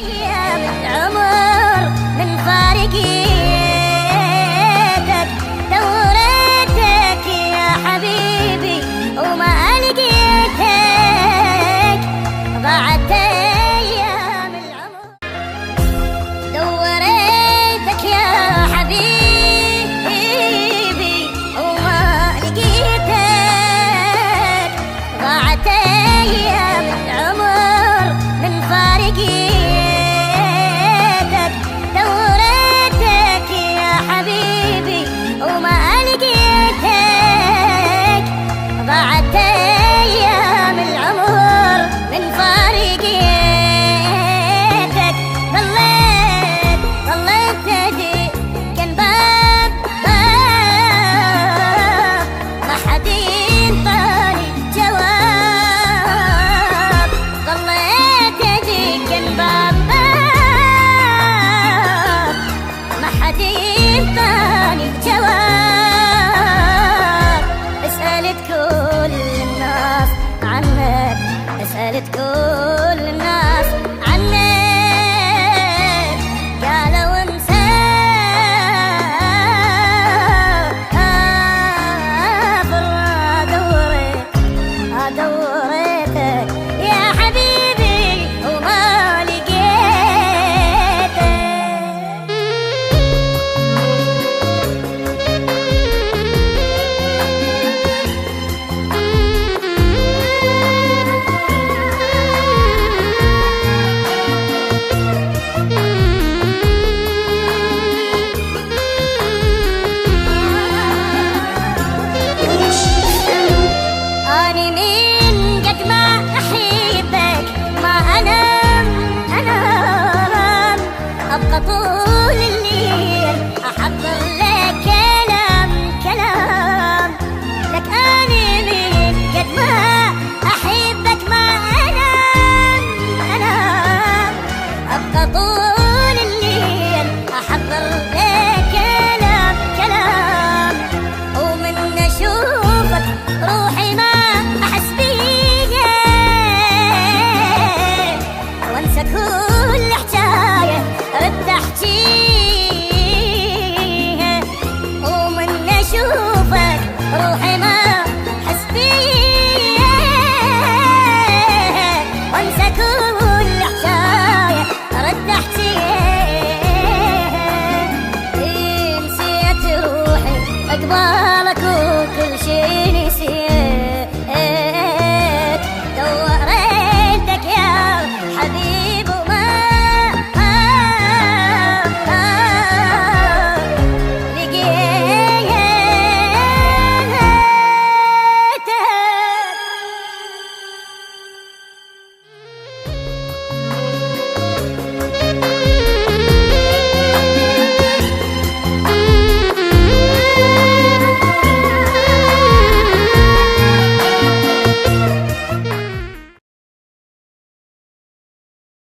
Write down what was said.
أيام العمر من فارقيتك، دورتك يا حبيبي وما لقيتك، ضاعت أيام العمر. دورتك يا حبيبي وما لقيتك، ضاعت أيام العمر من فارقيتك، دورتك يا حبيبي وما لقيتك، ضاعت أيام العمر من فارقيتك. ظليت تجي جنبك ما حد ينطاني جواب، ظليت تجي جنبك ما حد ينطاني جواب. سألت كل الناس عنك، سألت كل الناس عنك، قالوا مسافر. دورتك يا حبيبي وما لقيتك. أني من قد ما أحبك ما أنام، أبقى طول الليل أحضر لك كلام لك. أني من قد ما أحبك ما أنام، أبقى طول الليل أحضر لك كلام. ومن أشوفك روحي ما أحس بيها، وانسى كل حكاية رد أحكيها.